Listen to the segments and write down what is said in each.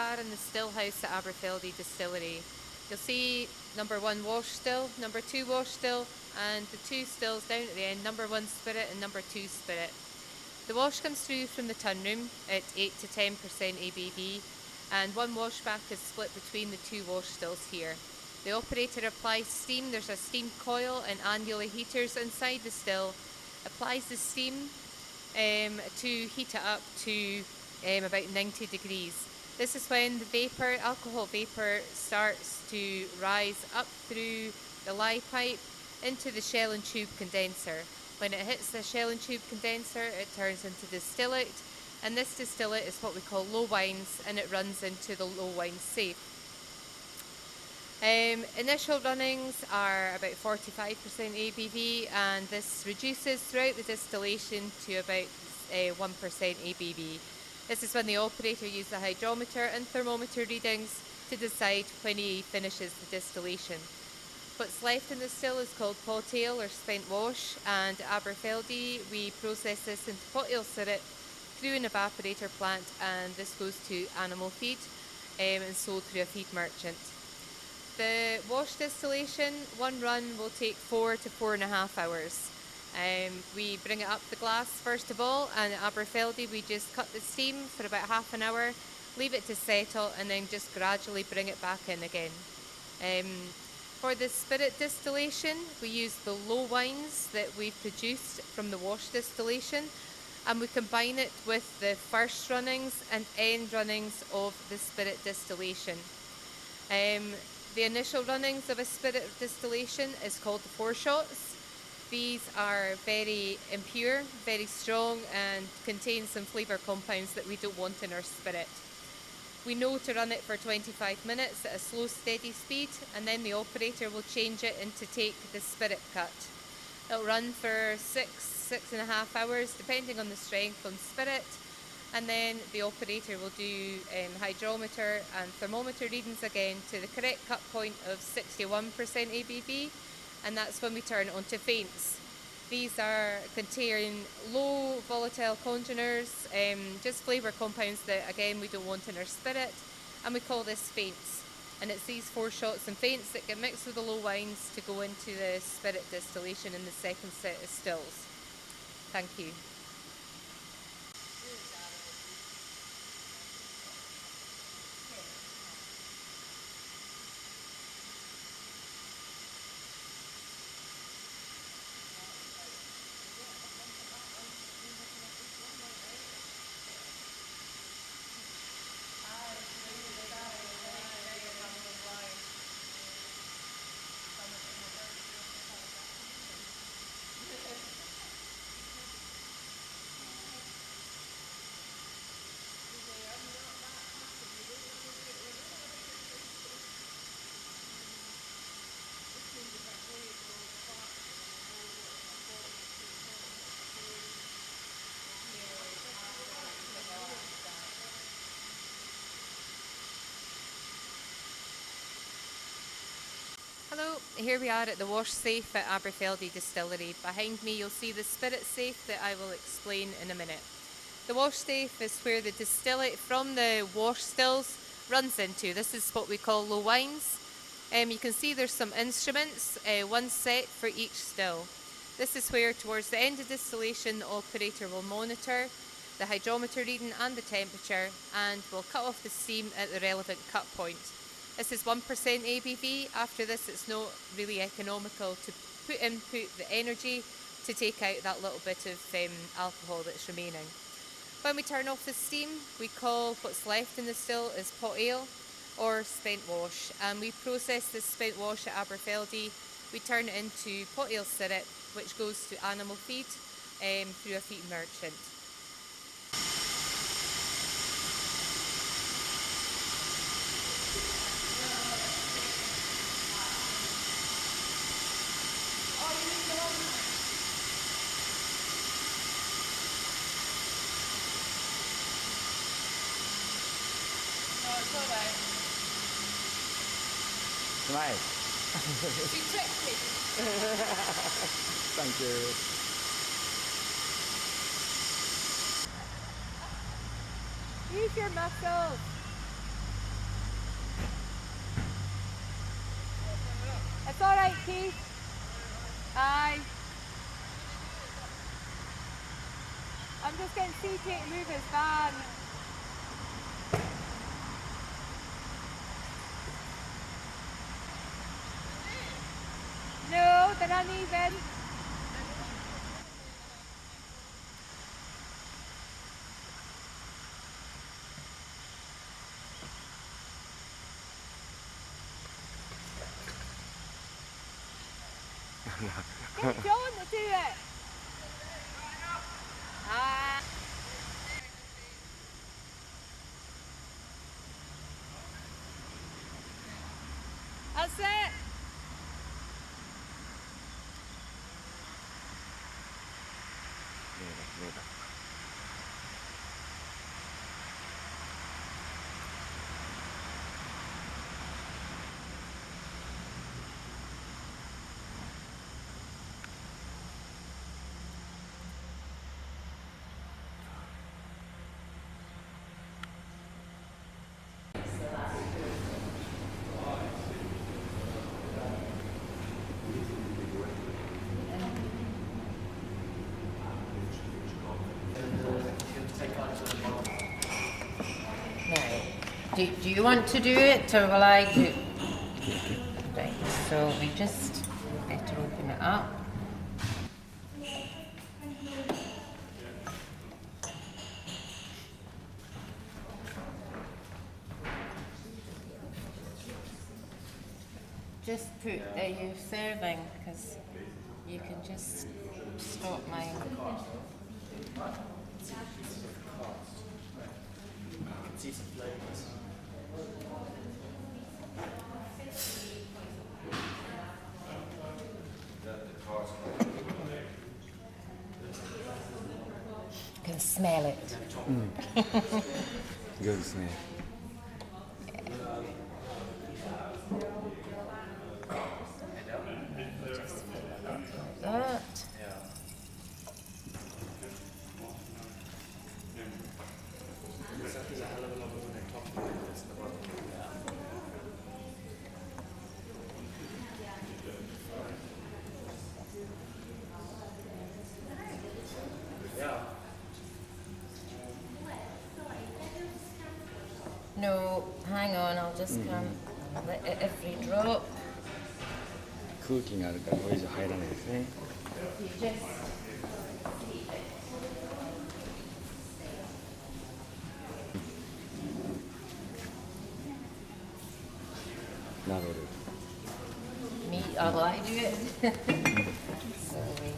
are in the still house at ABERFELDY distillery. You'll see number 1 wash still, number 2 wash still, and the 2 stills down at the end, number 1 spirit and number 2 spirit. The wash comes through from the tun room at 8 to 10% ABV, and 1 wash back is split between the 2 wash stills here. The operator applies steam. There's a steam coil and annular heaters inside the still. Applies the steam to heat it up to about 90 degrees. This is when the vapour, alcohol vapour, starts to rise up through the lye pipe into the shell and tube condenser. When it hits the shell and tube condenser, it turns into distillate, and this distillate is what we call low wines, and it runs into the low wine safe. Initial runnings are about 45% ABV, and this reduces throughout the distillation to about 1% ABV. This is when the operator uses the hydrometer and thermometer readings to decide when he finishes the distillation. What's left in the still is called pot ale or spent wash, and at ABERFELDY we process this into pot ale syrup through an evaporator plant, and this goes to animal feed and sold through a feed merchant. The wash distillation, one run will take 4 to 4.5 hours. We bring it up the glass first of all, and at ABERFELDY we just cut the steam for about half an hour, leave it to settle, and then just gradually bring it back in again. For the spirit distillation, we use the low wines that we've produced from the wash distillation, and we combine it with the first runnings and end runnings of the spirit distillation. The initial runnings of a spirit distillation is called the foreshots. These are very impure, very strong, and contain some flavour compounds that we don't want in our spirit. We know to run it for 25 minutes at a slow, steady speed, and then the operator will change it into take the spirit cut. It'll run for 6.5 hours, depending on the strength on spirit, and then the operator will do hydrometer and thermometer readings again to the correct cut point of 61% ABV, and that's when we turn it onto faints. These contain low volatile congeners, just flavour compounds that again we don't want in our spirit, and we call this faints. And it's these foreshots and faints that get mixed with the low wines to go into the spirit distillation in the second set of stills. Thank you. Hello, here we are at the wash safe at ABERFELDY distillery. Behind me you'll see the spirit safe that I will explain in a minute. The wash safe is where the distillate from the wash stills runs into. This is what we call low wines. You can see there's some instruments, one set for each still. This is where towards the end of distillation the operator will monitor the hydrometer reading and the temperature, and will cut off the steam at the relevant cut point. This is 1% ABV. After this it's not really economical to put the energy to take out that little bit of alcohol that's remaining. When we turn off the steam, we call what's left in the still as pot ale or spent wash, and we process this spent wash at ABERFELDY. We turn it into pot ale syrup, which goes to animal feed through a feed merchant. Nice. You tricked me. Thank you. Use your muscles. It's all right, Keith. Aye. I'm just getting CJ to move his van. No, they're uneven. Get John to do it. Ah. That's it. Do you want to do it or will I do? Right, so we just better open it up. Just put you serving because you can just stop mine. See some flavors. You can smell it. Good smell. Just fill it up like that. No, hang on, I'll just come let it every drop. 空気があるからこれ以上入らないですね。You justなるほど。me, will I do it? So we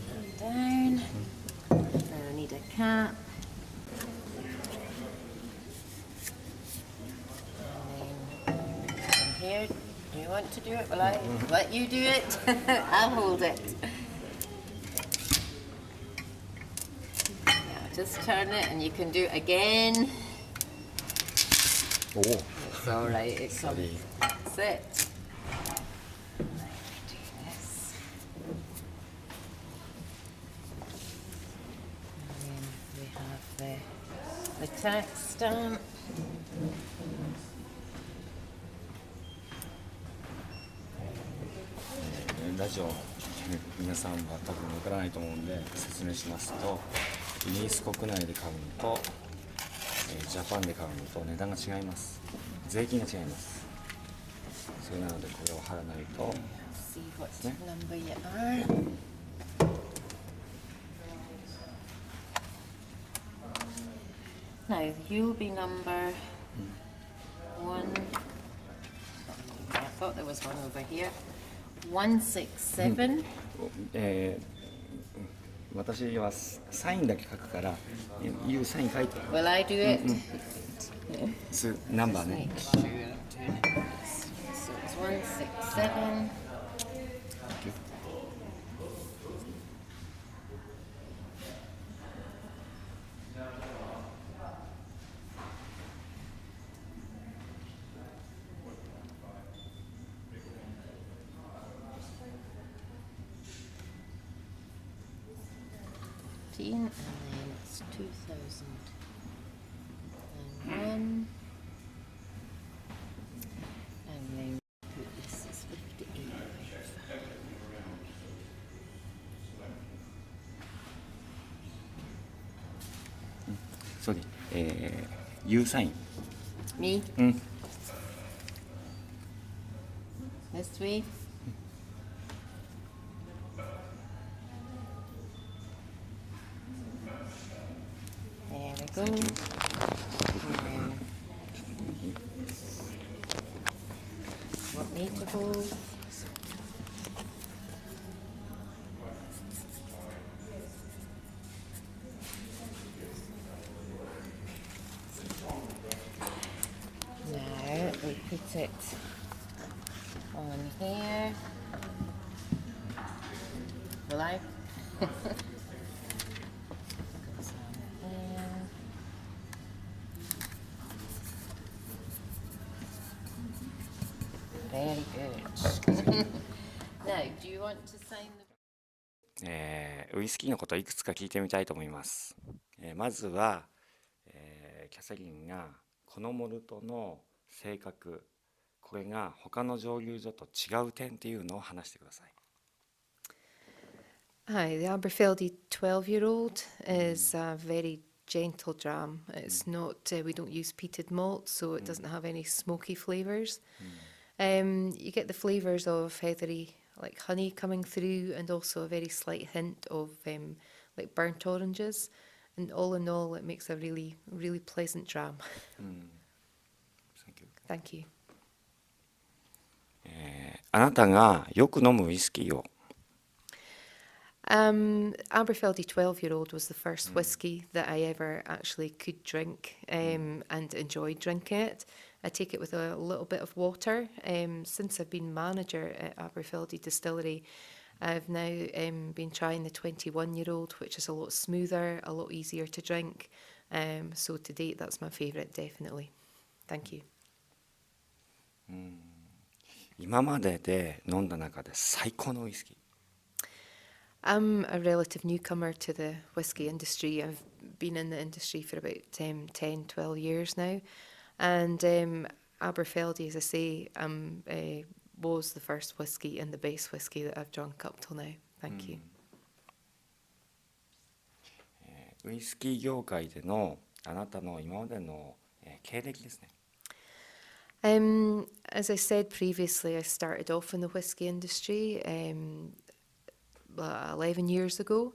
put it down. Now I need a cap. Here, do you want to do it? Will I let you do it? I'll hold it. Yeah, just turn it and you can do it again. Oh. It's all right. It's Sorry. That's it. Do this. And then we have the tax stamp. ラジオ、皆さんは多分わからないと思うんで説明しますと、イギリス国内で買うのと、ジャパンで買うのと値段が違います。税金が違います。それなのでこれを貼らないと。See what number you are. Now you'll be number 1. I thought there was one over here. 167. 私はサインだけ書くから、いうサイン書いて。Will I do it? ナンバーね。 Make sure I'm doing it. So it's 167. And then it's 2001. ソリユーサイン。Me? うん。 This way? There we go. Thank you. What need to go? Now we put it on here. Will I? Goes on here. Very good. Now, do you want to sign the... ウイスキーのことをいくつか聞いてみたいと思います。まずは、キャサリンがこのモルトの性格、これが他の蒸留所と違う点っていうのを話してください。Hi, the ABERFELDY 12-year-old is a very gentle dram. It's not, we don't use peated malt, so it doesn't have any smoky flavours. You get the flavours of heathery, like honey coming through, and also a very slight hint of like burnt oranges. And all in all, it makes a really, really pleasant dram. Thank you. Thank you. あなたがよく飲むウイスキーを。ABERFELDY 12-year-old was the first whiskey that I ever actually could drink and enjoyed drinking it. I take it with a little bit of water. Since I've been manager at ABERFELDY Distillery, I've now been trying the 21-year-old, which is a lot smoother, a lot easier to drink. So to date, that's my favourite, definitely. Thank you. 今までで飲んだ中で最高のウイスキー。I'm a relative newcomer to the whisky industry. I've been in the industry for about 10, 12 years now. And ABERFELDY, as I say, was the first whisky and the best whisky that I've drunk up till now. Thank you. ウイスキー業界でのあなたの今までの経歴ですね。As I said previously, I started off in the whisky industry 11 years ago,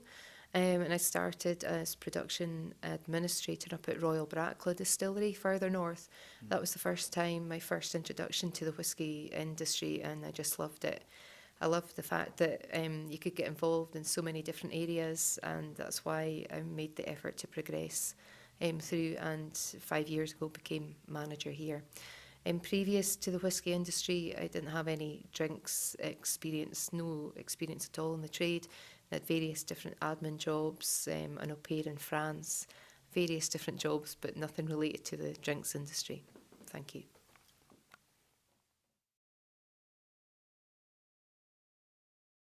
and I started as production administrator up at Royal Brackley Distillery further north. That was the first time, my first introduction to the whisky industry, and I just loved it. I loved the fact that you could get involved in so many different areas, and that's why I made the effort to progress through, and 5 years ago became manager here. Previous to the whisky industry, I didn't have any drinks experience, no experience at all in the trade. I had various different admin jobs, an au pair in France, various different jobs, but nothing related to the drinks industry. Thank you.